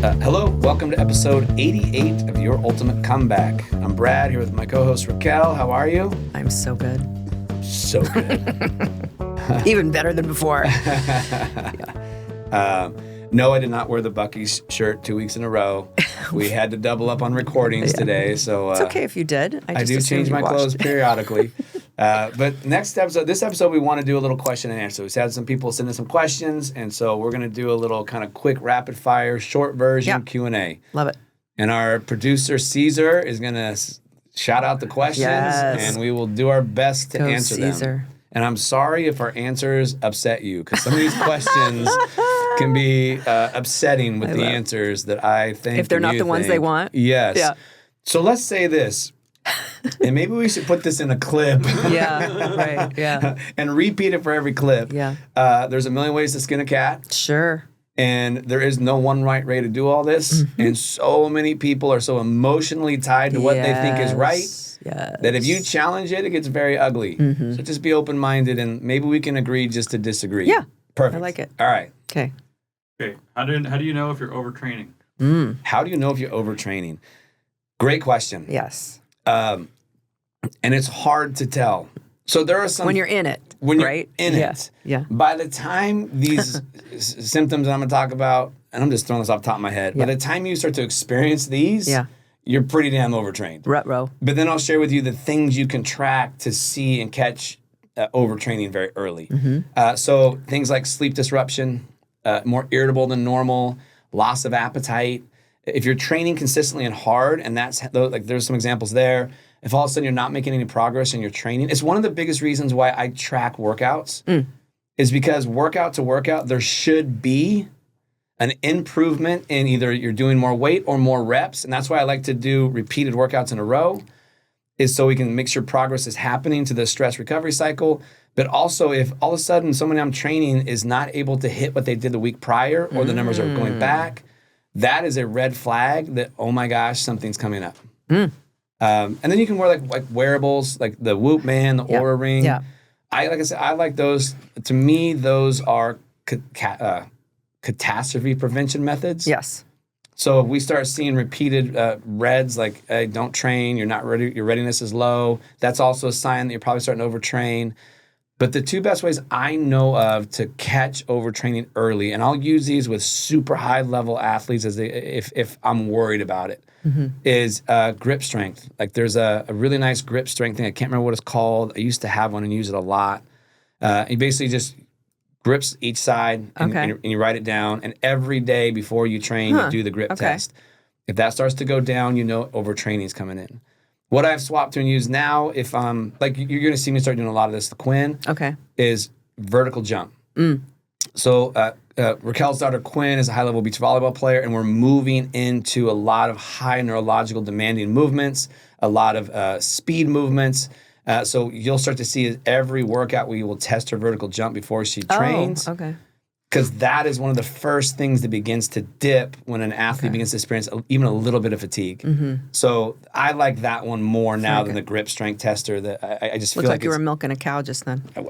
Hello, welcome to episode 88 of Your Ultimate Comeback. I'm Brad here with my co-host Raquel. How are you? I'm so good. So good. Even better than before. No, I did not wear the Buc-ee's shirt 2 weeks in a row. We had to double up on recordings today, so it's okay if you did. I do change my clothes periodically. But this episode, we want to do a little question and answer. We've had some people send in some questions, and so we're going to do a little kind of quick, rapid fire, short version Q&A. Love it. And our producer Caesar is going to shout out the questions, and we will do our best to answer them. And I'm sorry if our answers upset you, because some of these questions can be upsetting with the answers that I think. If they're not the ones they want? Yes. Yeah. So let's say this, and maybe we should put this in a clip. Yeah, right, yeah. And repeat it for every clip. Yeah. There's a million ways to skin a cat. Sure. And there is no one right way to do all this. Mm-hmm. And so many people are so emotionally tied to what they think is right. Yes. That if you challenge it, it gets very ugly. Mm-hmm. So just be open-minded, and maybe we can agree just to disagree. Yeah. Perfect. I like it. All right. Okay. How do you know if you're overtraining? How do you know if you're overtraining? Great question. Yes. And it's hard to tell. So there are some... When you're in it, right? In it. Yeah. By the time these symptoms I'm going to talk about, and I'm just throwing this off the top of my head, by the time you start to experience these... You're pretty damn overtrained. Rut-row. But then I'll share with you the things you can track to see and catch overtraining very early. Mm-hmm. So things like sleep disruption, more irritable than normal, loss of appetite. If you're training consistently and hard, and that's like there's some examples there. If all of a sudden you're not making any progress in your training, it's one of the biggest reasons why I track workouts. Is because workout to workout there should be an improvement in either you're doing more weight or more reps. And that's why I like to do repeated workouts in a row, is so we can make sure progress is happening to the stress recovery cycle. But also if all of a sudden someone I'm training is not able to hit what they did the week prior, or the numbers are going back, that is a red flag that, oh my gosh, something's coming up. And then you can wear like wearables, like the Whoop Man, the Oura Ring. Yeah. I like those. To me, those are catastrophe prevention methods. Yes. So if we start seeing repeated reds like, hey, don't train, you're not ready, your readiness is low, that's also a sign that you're probably starting to overtrain. But the two best ways I know of to catch overtraining early, and I'll use these with super high level athletes if I'm worried about it, is grip strength. Like there's a really nice grip strength thing. I can't remember what it's called. I used to have one and use it a lot. You basically just grips each side, and you write it down. And every day before you train, you do the grip test. If that starts to go down, you know overtraining is coming in. What I've swapped to and use now, if I'm like, you're going to see me start doing a lot of this, the Quinn, is vertical jump. So Raquel's daughter Quinn is a high-level beach volleyball player, and we're moving into a lot of high neurological demanding movements, a lot of speed movements. So you'll start to see every workout we will test her vertical jump before she trains. Because that is one of the first things that begins to dip when an athlete begins to experience even a little bit of fatigue. So I like that one more now than the grip strength tester. That I just feel like you were milking a cow just then. I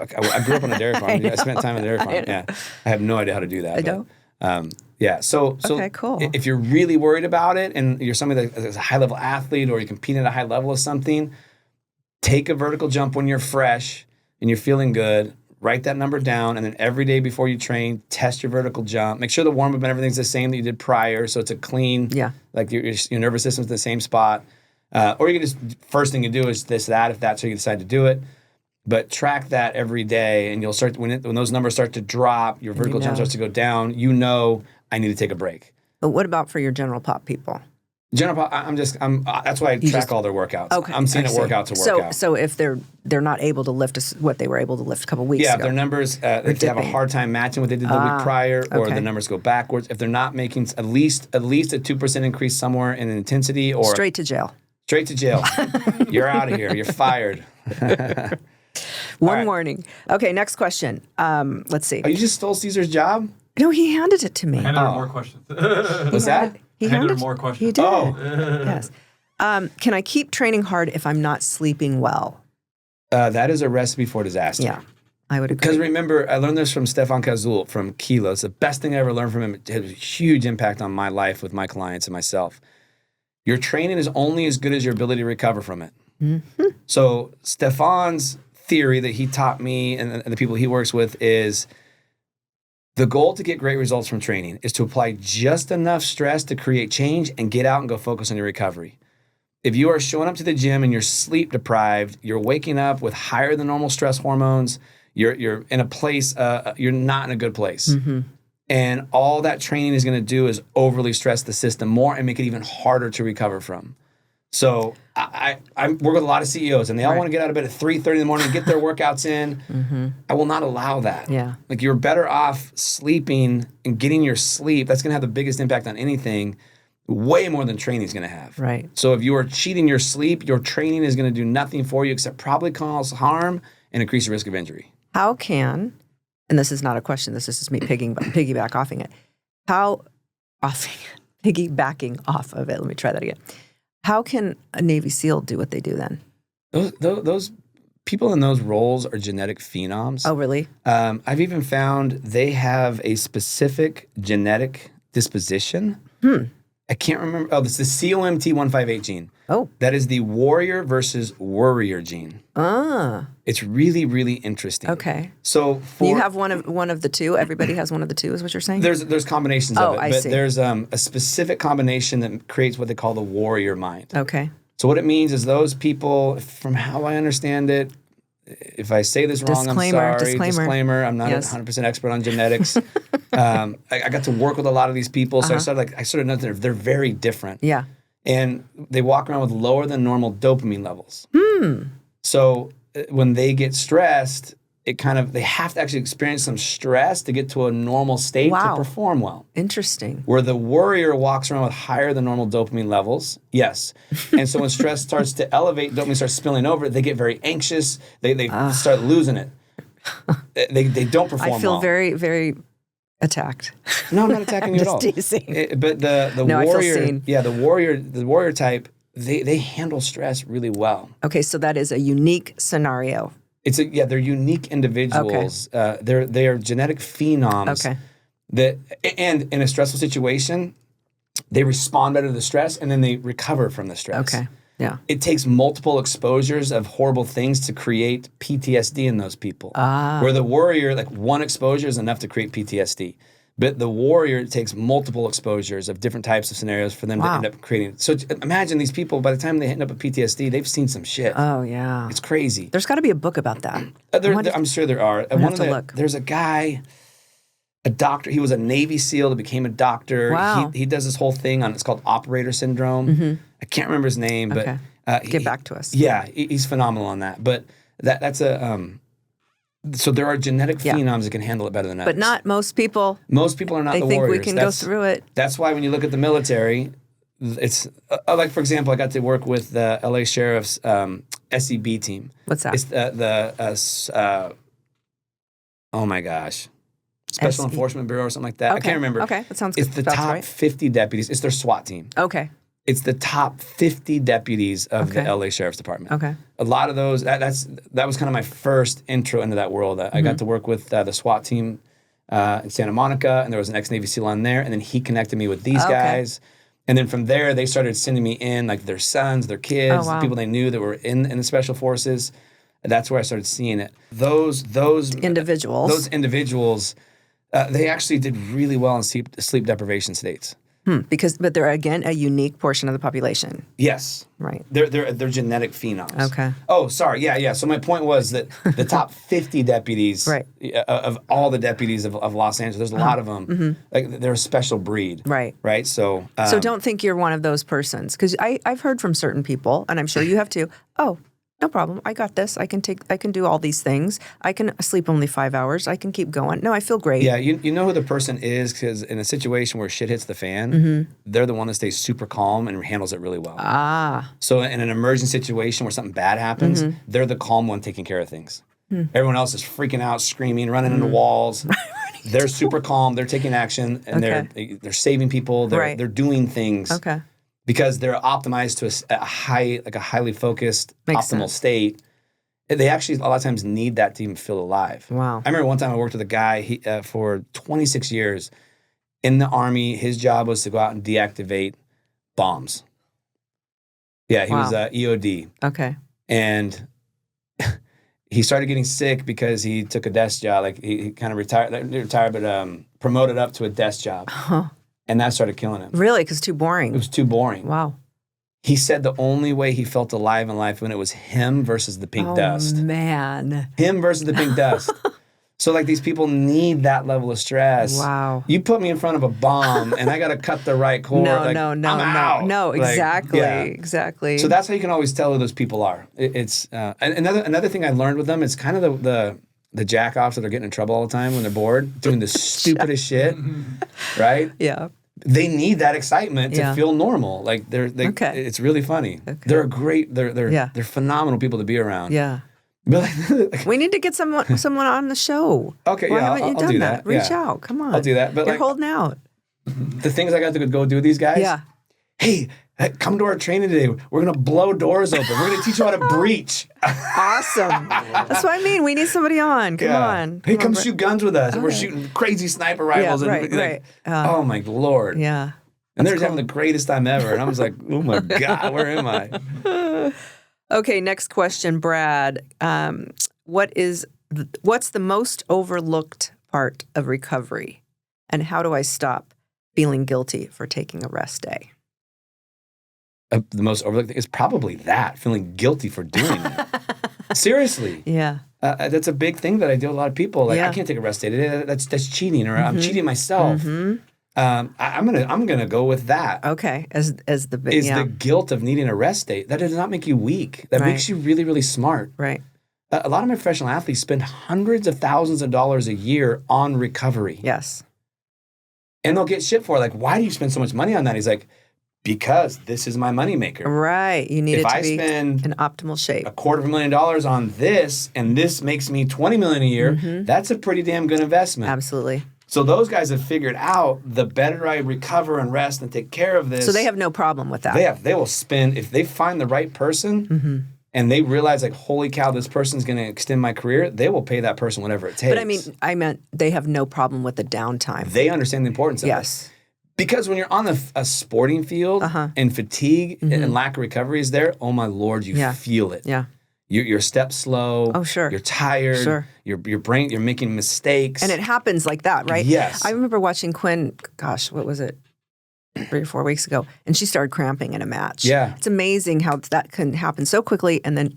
grew up on a dairy farm. I spent time on a dairy farm. I have no idea how to do that. I don't. So cool. If you're really worried about it and you're somebody that's a high-level athlete or you're competing at a high level of something, take a vertical jump when you're fresh and you're feeling good. Write that number down, and then every day before you train, test your vertical jump. Make sure the warm-up and everything's the same that you did prior, so it's a clean, like your nervous system's in the same spot. Or you can just, first thing you do is that, if that's how you decide to do it. But track that every day, and you'll start, when those numbers start to drop, your vertical jump starts to go down, I need to take a break. But what about for your general pop people? General, that's why I track all their workouts. I'm seeing it workout to workout. So if they're not able to lift what they were able to lift a couple weeks ago. If their numbers, if they have a hard time matching what they did the week prior, or the numbers go backwards, if they're not making at least a 2% increase somewhere in intensity, or straight to jail. Straight to jail. You're out of here. You're fired. One warning. Okay, next question. Let's see. Oh, you just stole Caesar's job? No, he handed it to me. I handed her more questions. What's that? He handed her more questions. He did. Oh. Yes. Can I keep training hard if I'm not sleeping well? That is a recipe for disaster. Yeah. I would agree. Because remember, I learned this from Stefan Cazul from Kilo. It's the best thing I ever learned from him. It had a huge impact on my life with my clients and myself. Your training is only as good as your ability to recover from it. Mm-hmm. So Stefan's theory that he taught me and the people he works with is the goal to get great results from training is to apply just enough stress to create change and get out and go focus on your recovery. If you are showing up to the gym and you're sleep deprived, you're waking up with higher than normal stress hormones, you're in a place, you're not in a good place. Mm-hmm. And all that training is going to do is overly stress the system more and make it even harder to recover from. So I work with a lot of CEOs and they all want to get out of bed at 3:30 in the morning and get their workouts in. Mm-hmm. I will not allow that. Yeah. Like you're better off sleeping and getting your sleep. That's going to have the biggest impact on anything, way more than training is going to have. Right. So if you are cheating your sleep, your training is going to do nothing for you except probably cause harm and increase the risk of injury. How can, and this is not a question, this is just me piggybacking off of it. Let me try that again. How can a Navy SEAL do what they do then? Those people in those roles are genetic phenoms. Oh, really? I've even found they have a specific genetic disposition. I can't remember. Oh, this is the COMT158 gene. Oh. That is the warrior versus worrier gene. Ah. It's really, really interesting. Okay. So you have one of the two? Everybody has one of the two, is what you're saying? There's combinations of it. I but see. There's a specific combination that creates what they call the warrior mind. Okay. So what it means is those people, from how I understand it, if I say this wrong, I'm sorry. Disclaimer. I'm not a 100% expert on genetics. I got to work with a lot of these people, so I sort of know that they're very different. Yeah. And they walk around with lower than normal dopamine levels. So when they get stressed, they have to actually experience some stress to get to a normal state to perform well. Interesting. Where the warrior walks around with higher than normal dopamine levels, yes. And so when stress starts to elevate, dopamine starts spilling over, they get very anxious, they start losing it. They don't perform well. I feel very, very attacked. No, I'm not attacking you at all. Just teasing. But the I feel warrior, seen. the warrior type, they handle stress really well. Okay, so that is a unique scenario. They're unique individuals. Okay. They are genetic phenoms. Okay. And in a stressful situation, they respond better to the stress and then they recover from the stress. Okay. Yeah. It takes multiple exposures of horrible things to create PTSD in those people. Where the warrior, like one exposure is enough to create PTSD. But the warrior, it takes multiple exposures of different types of scenarios for them to end up creating. So imagine these people, by the time they end up with PTSD, they've seen some shit. Oh, yeah. It's crazy. There's got to be a book about that. I'm sure there are. Look. There's a guy, a doctor. He was a Navy SEAL that became a doctor. Wow. He does this whole thing it's called operator syndrome. Mm-hmm. I can't remember his name, but get back to us. Yeah, he's phenomenal on that. But that's a so there are genetic phenoms that can handle it better than others. But not most people. Most people are not the warriors. They think we can go through it. That's why when you look at the military, it's like, for example, I got to work with the LA Sheriff's SEB team. What's that? It's oh my gosh. Special Enforcement Bureau or something like that. Okay. I can't remember. Okay, that sounds good. It's the top 50 deputies. It's their SWAT team. Okay. It's the top 50 deputies of the LA Sheriff's Department. Okay. A lot of those, that was kind of my first intro into that world. I got to work with the SWAT team in Santa Monica, and there was an ex-Navy SEAL on there, and then he connected me with these guys. And then from there, they started sending me in, like, their sons, their kids, the people they knew that were in the Special Forces. And that's where I started seeing it. Those individuals, they actually did really well in sleep deprivation states. But they're, again, a unique portion of the population. Yes. Right. They're genetic phenoms. Okay. Oh, sorry. Yeah. So my point was that the top 50 deputies of all the deputies of Los Angeles, there's a lot of them. Mm-hmm. Like, they're a special breed. Right. Right. So don't think you're one of those persons, because I've heard from certain people, and I'm sure you have too. Oh, no problem. I got this. I can do all these things. I can sleep only 5 hours. I can keep going. No, I feel great. Yeah, you know who the person is, because in a situation where shit hits the fan, they're the one that stays super calm and handles it really well. So in an emergent situation where something bad happens, they're the calm one taking care of things. Everyone else is freaking out, screaming, running into walls. They're super calm. They're taking action, and they're saving people. They're doing things. Okay. Because they're optimized to a highly focused, Makes optimal sense. state. They actually a lot of times need that to even feel alive. Wow. I remember one time I worked with a guy for 26 years in the Army. His job was to go out and deactivate bombs. Yeah, he was EOD. Okay. And he started getting sick because he took a desk job. Like he kind of retired, but promoted up to a desk job. Huh. And that started killing him. Really? Because too boring. It was too boring. Wow. He said the only way he felt alive in life when it was him versus the pink dust. Oh, man. Him versus the pink dust. So like these people need that level of stress. Wow. You put me in front of a bomb and I got to cut the right cord. No, like, no, I'm out. no. Like, Exactly. yeah. Exactly. So that's how you can always tell who those people are. It's and another thing I learned with them is kind of the jack-offs that are getting in trouble all the time when they're bored, doing the stupidest shit, right? Yeah. They need that excitement to Yeah. feel normal. Like Okay. It's really funny. Okay. They're great. They're Yeah. phenomenal people to be around. Yeah. But like, We need to get someone on the show. okay, Why yeah, haven't you I'll done do that? that. Reach Yeah. out. Come on. I'll do that. But You're like holding out. the things I got to go do with these guys. Yeah. Hey, come to our training today. We're gonna blow doors open. We're gonna teach you how to breach. Awesome. That's what I mean. We need somebody on. Come on. Hey, come on, shoot guns with us. We're Okay. shooting crazy sniper rifles. Yeah, and right, like, right. oh my Lord. Yeah. And they're That's having the greatest time ever. And I was like, oh my God, where am I? Okay, next question, Brad. What's the most overlooked part of recovery? And how do I stop feeling guilty for taking a rest day? The most overlooked thing is probably that, feeling guilty for doing it. Seriously. Yeah. That's a big thing that I do with a lot of people. Like, Yeah. I can't take a rest day today. That's cheating, or I'm cheating myself. Mm-hmm. I'm gonna go with that. Okay. As the big Is the guilt of needing a rest day. That does not make you weak. That Right. makes you really, really smart. right. A lot of my professional athletes spend hundreds of thousands of dollars a year on recovery. Yes. And they'll get shit for it. Like, why do you spend so much money on that? He's like, because this is my moneymaker. Right. You need If it to I be spend in optimal shape. $250,000 on this, and this makes me $20 million a year, that's a pretty damn good investment. Absolutely. So those guys have figured out the better I recover and rest and take care of this. So they have no problem with that. They will spend, if they find the right person and they realize like, holy cow, this person's going to extend my career, they will pay that person whatever it takes. But I meant they have no problem with the downtime. They understand the importance of it. Yes. Because when you're on a sporting field and fatigue and lack of recovery is there, oh my Lord, you feel it. Yeah. Your step's slow. Oh, sure. You're tired. Sure. Your brain, you're making mistakes. And it happens like that, right? Yes. I remember watching Quinn, gosh, what was it? 3 or 4 weeks ago, and she started cramping in a match. Yeah. It's amazing how that can happen so quickly. And then,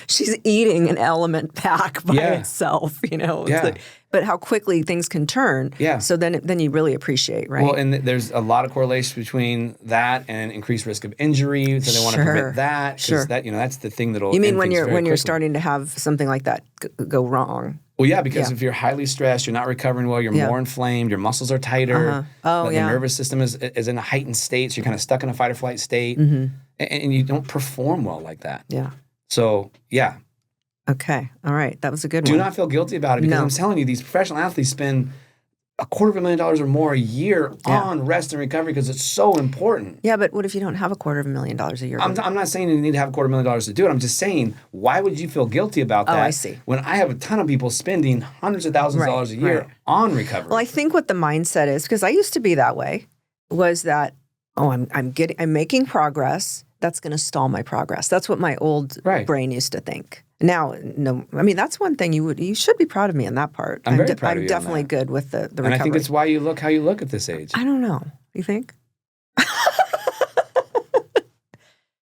she's eating an element pack by itself, It's Yeah. but how quickly things can turn. Yeah. So then you really appreciate, right? Well, and there's a lot of correlation between that and increased risk of injury. So they want to prevent that. 'Cause Sure. that's the thing that'll. You mean end when things you're very when you're quickly. starting to have something like that go wrong? Well, yeah, because Yeah. if you're highly stressed, you're not recovering well, you're more inflamed, your muscles are tighter. Oh, the yeah. nervous system is in a heightened state, so you're kind of stuck in a fight or flight state, and you don't perform well like that. Yeah. So, yeah, Okay. All right. That was a good do one. not feel guilty about it because No. I'm telling you, these professional athletes spend $250,000 or more a year on rest and recovery because it's so important. Yeah, but what if you don't have $250,000 a year? I'm not saying you need to have $250,000 to do it. I'm just saying, why would you feel guilty about that? I see. When I have a ton of people spending hundreds of thousands of dollars a year on recovery. Well, I think what the mindset is, because I used to be that way, was that I'm making progress. That's going to stall my progress. That's what my old brain used to think. Now, no, I mean that's one thing you should be proud of me in that part. I'm very proud of you I'm on definitely that. good with the recovery. And I think it's why you look how you look at this age. I don't know. You think?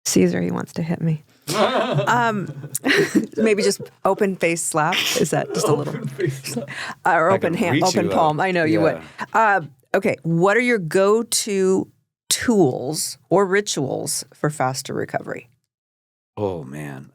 Caesar, he wants to hit me. Maybe just open face slap. Is that just a little? Or open hand, open palm. I know you would. Okay, what are your go-to tools or rituals for faster recovery? Oh man.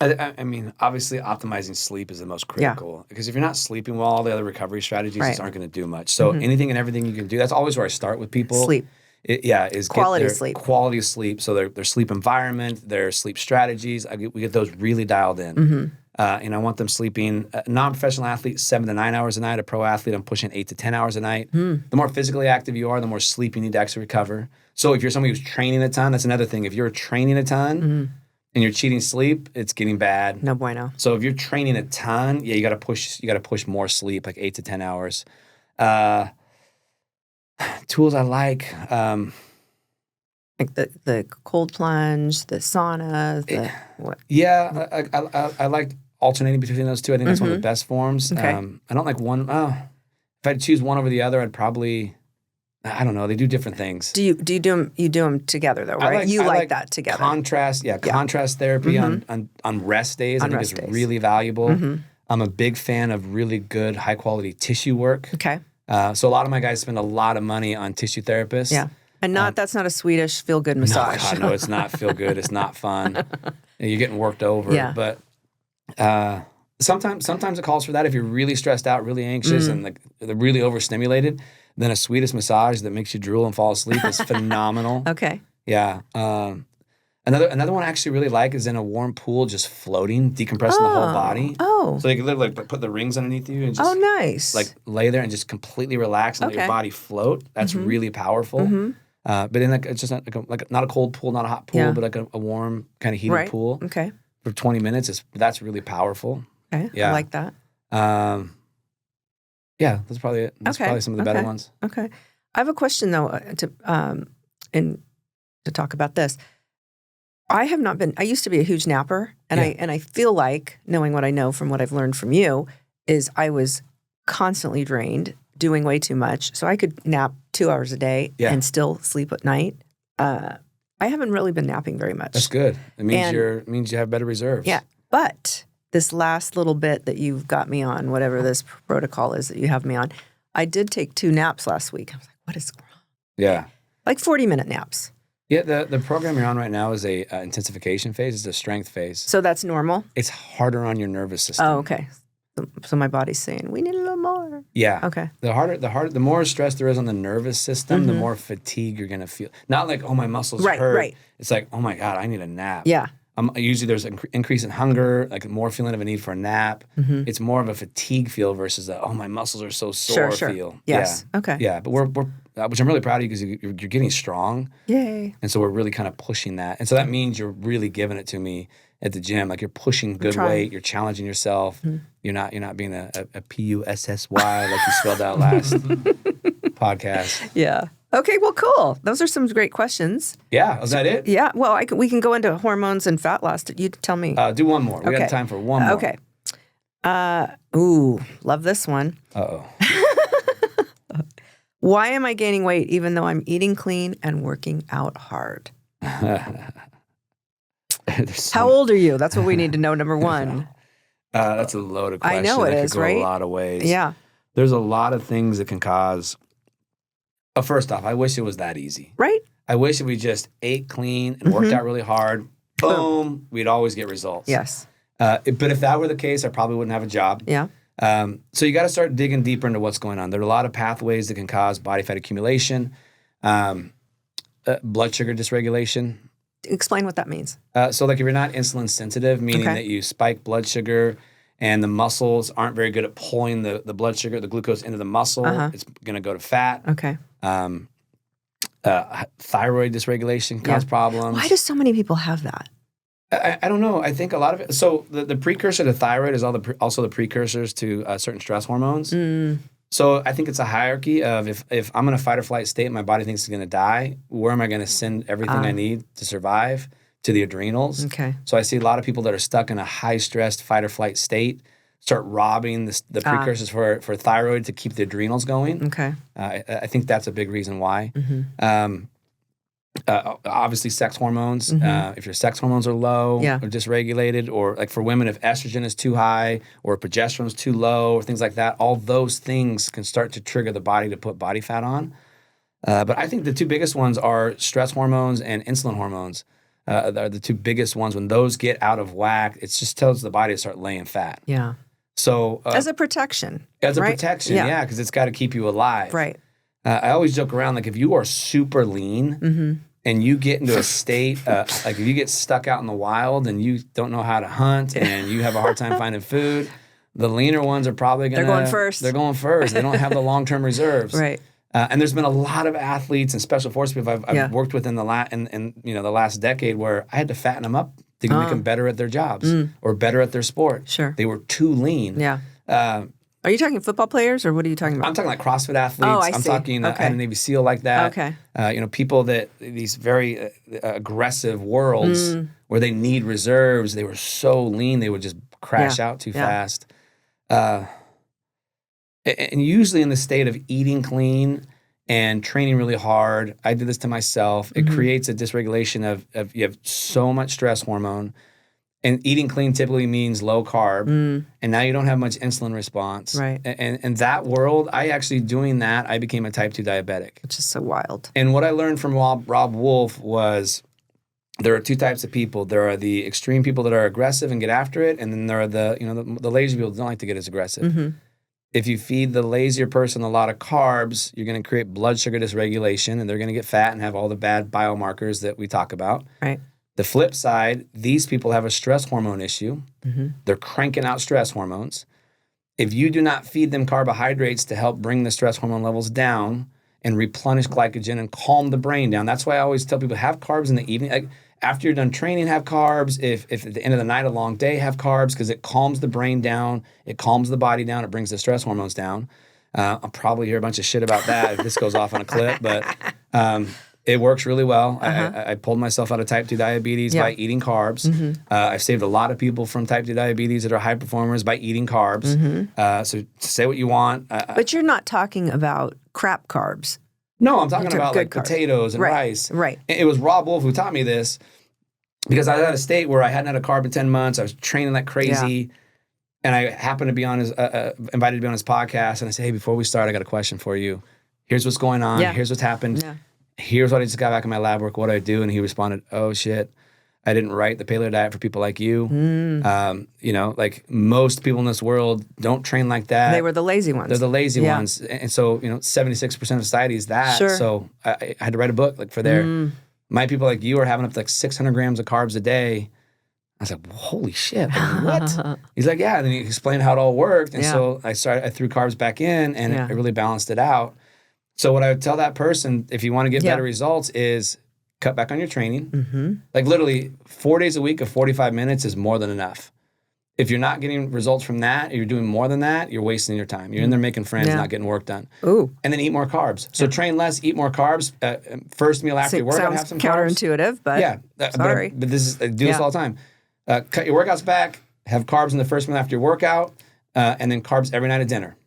I mean, obviously, optimizing sleep is the most critical because if you're not sleeping well, all the other recovery strategies just aren't going to do much. So anything and everything you can do. That's always where I start with people. Sleep. Is Quality get their sleep. Quality of sleep. So their sleep environment, their sleep strategies. We get those really dialed in. And I want them sleeping, a non-professional athlete, 7 to 9 hours a night. A pro athlete, I'm pushing 8 to 10 hours a night. The more physically active you are, the more sleep you need to actually recover. So if you're somebody who's training a ton, that's another thing. If you're training a ton and you're cheating sleep, it's getting bad. No bueno. So if you're training a ton, yeah, you got to push more sleep, like 8 to 10 hours. Tools I like. Like the cold plonge, the sauna, what? Yeah, I like alternating between those two. I think that's one of the best forms. Okay. I don't like one. Oh, if I had to choose one over the other, I'd probably, I don't know. They do different things. Do you do them? You do them together though, right? I like that together. Contrast, contrast therapy on rest days. I think is really valuable. I'm a big fan of really good, high quality tissue work. Okay. So a lot of my guys spend a lot of money on tissue therapists. Yeah. And that's not a Swedish feel-good massage. No, it's not feel good. It's not fun. You're getting worked over. Yeah. But sometimes it calls for that. If you're really stressed out, really anxious, and like they're really overstimulated, then a Swedish massage that makes you drool and fall asleep is phenomenal. Okay. Yeah. Another one I actually really like is in a warm pool, just floating, decompressing the whole body. Oh. So you can literally put the rings underneath you and just nice. like lay there and just completely relax and let your body float. That's really powerful. But in it's just like not a cold pool, not a hot pool, but like a warm kind of heated pool. Okay. For 20 minutes, that's really powerful. Okay. Yeah. I like that. Yeah, that's probably it. That's probably some of the better ones. Okay. I have a question though to talk about this. I used to be a huge napper, and I feel like, knowing what I know from what I've learned from you, is I was constantly drained, doing way too much. So I could nap 2 hours a day and still sleep at night. I haven't really been napping very much. That's good. It means you have better reserves. Yeah. But this last little bit that you've got me on, whatever this protocol is that you have me on, I did take 2 naps last week. I was like, what is wrong? Yeah. Like 40-minute naps. Yeah, the program you're on right now is a intensification phase. It's a strength phase. So that's normal? It's harder on your nervous system. Oh, okay. So my body's saying, we need a little more. Yeah. Okay. The more stress there is on the nervous system, the more fatigue you're going to feel. Not like, oh, my muscles hurt. Right. It's like, oh my God, I need a nap. Yeah. Usually there's an increase in hunger, like more feeling of a need for a nap. It's more of a fatigue feel versus oh, my muscles are so sore feel. Yes. Yeah. Okay. Yeah, but we're which I'm really proud of you because you're getting strong. Yay. And so we're really kind of pushing that. And so that means you're really giving it to me at the gym. Like you're pushing good weight, you're challenging yourself. You're not being a P-U-S-S-Y like you spelled out last podcast. Yeah. Okay, well, cool. Those are some great questions. Yeah, is that it? Yeah, well, we can go into hormones and fat loss. You tell me. Do one more. We got time for one more. Okay. Love this one. Uh-oh. Why am I gaining weight even though I'm eating clean and working out hard? How old are you? That's what we need to know, number one. That's a loaded question. I know it that is, could go right? a lot of ways. Yeah. There's a lot of things that can cause. First off, I wish it was that easy. Right? I wish if we just ate clean and worked out really hard, boom, we'd always get results. Yes. But if that were the case, I probably wouldn't have a job. Yeah. So you got to start digging deeper into what's going on. There are a lot of pathways that can cause body fat accumulation, blood sugar dysregulation. Explain what that means. So like if you're not insulin sensitive, meaning that you spike blood sugar and the muscles aren't very good at pulling the blood sugar, the glucose into the muscle, it's going to go to fat. Okay. Thyroid dysregulation cause problems. Why do so many people have that? I don't know. I think a lot of it. So the precursor to thyroid is also the precursors to certain stress hormones. So I think it's a hierarchy of if I'm in a fight or flight state and my body thinks it's going to die, where am I going to send everything I need to survive? To the adrenals. Okay. So I see a lot of people that are stuck in a high stressed fight or flight state start robbing the precursors for thyroid to keep the adrenals going. Okay. I think that's a big reason why. Obviously, sex hormones. If your sex hormones are low or dysregulated, or like for women, if estrogen is too high or progesterone is too low or things like that, all those things can start to trigger the body to put body fat on. But I think the two biggest ones are stress hormones and insulin hormones. Are the two biggest ones. When those get out of whack, it just tells the body to start laying fat. Yeah. So as a protection. Protection, because it's got to keep you alive. Right. I always joke around, like if you are super lean and you get into a state, like if you get stuck out in the wild and you don't know how to hunt and you have a hard time finding food, the leaner ones are probably going to... They're going first. They're going first. They don't have the long-term reserves. Right. And there's been a lot of athletes and special forces people I've worked with in the last decade where I had to fatten them up to make them better at their jobs or better at their sport. Sure. They were too lean. Yeah. Are you talking football players or what are you talking about? I'm talking like CrossFit athletes. Oh, I I'm see. talking I had a Navy SEAL like that. Okay. People that these very aggressive worlds where they need reserves. They were so lean they would just crash out too fast. And usually in the state of eating clean and training really hard, I did this to myself. It creates a dysregulation of you have so much stress hormone. And eating clean typically means low carb, and now you don't have much insulin response. Right. And that world, doing that, I became a type 2 diabetic. Which is so wild. And what I learned from Rob Wolf was there are two types of people. There are the extreme people that are aggressive and get after it, and then there are the lazy people that don't like to get as aggressive. If you feed the lazier person a lot of carbs, you're going to create blood sugar dysregulation, and they're going to get fat and have all the bad biomarkers that we talk about. Right. The flip side, these people have a stress hormone issue. They're cranking out stress hormones. If you do not feed them carbohydrates to help bring the stress hormone levels down and replenish glycogen and calm the brain down, that's why I always tell people have carbs in the evening. Like after you're done training, have carbs. If at the end of the night, a long day, have carbs because it calms the brain down. It calms the body down. It brings the stress hormones down. I'll probably hear a bunch of shit about that if this goes off on a clip, but... it works really well. I pulled myself out of type 2 diabetes by eating carbs. I've saved a lot of people from type 2 diabetes that are high performers by eating carbs. So say what you want. But you're not talking about crap carbs. No, I'm talking about like carbs. potatoes and rice. Right. It was Rob Wolf who taught me this because I was at a state where I hadn't had a carb in 10 months. I was training like crazy. And I happened to be on his, invited to be on his podcast. And I said, hey, before we start, I got a question for you. Here's what's going on. Here's what's happened. Here's what I just got back in my lab work. What do I do? And he responded, oh, shit. I didn't write the paleo diet for people like you. Like most people in this world don't train like that. They were the lazy ones. They're the lazy ones. And so, 76% of society is that. Sure. So I had to write a book like for there. My people like you are having up to like 600 grams of carbs a day. I was like, holy shit, like, what? He's like, yeah. And then he explained how it all worked. And so I threw carbs back in and it really balanced it out. So what I would tell that person, if you want to get better results, is cut back on your training. Like literally 4 days a week of 45 minutes is more than enough. If you're not getting results from that, or you're doing more than that, you're wasting your time. You're in there making friends, not getting work done. Ooh. And then eat more carbs. So train less, eat more carbs. First meal after your workout, have some carbs. Counterintuitive, but sorry. But this is, I do this all the time. Cut your workouts back, have carbs in the first meal after your workout, and then carbs every night at dinner.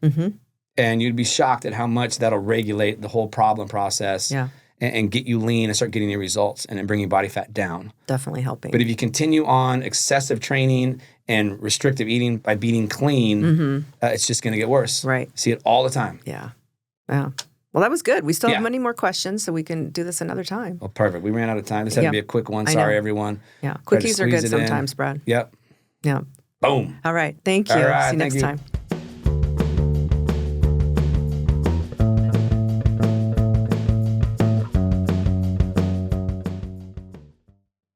And you'd be shocked at how much that'll regulate the whole problem process and get you lean and start getting your results and then bring your body fat down. Definitely helping. But if you continue on excessive training and restrictive eating by being clean, it's just going to get worse. Right. See it all the time. Yeah. Well, that was good. We still have many more questions, so we can do this another time. Oh, perfect. We ran out of time. This had to be a quick one. Sorry, everyone. Yeah. Quickies are good sometimes, Brad. Yep. Yeah. Boom. All right. Thank you. All right, See you thank next you. time.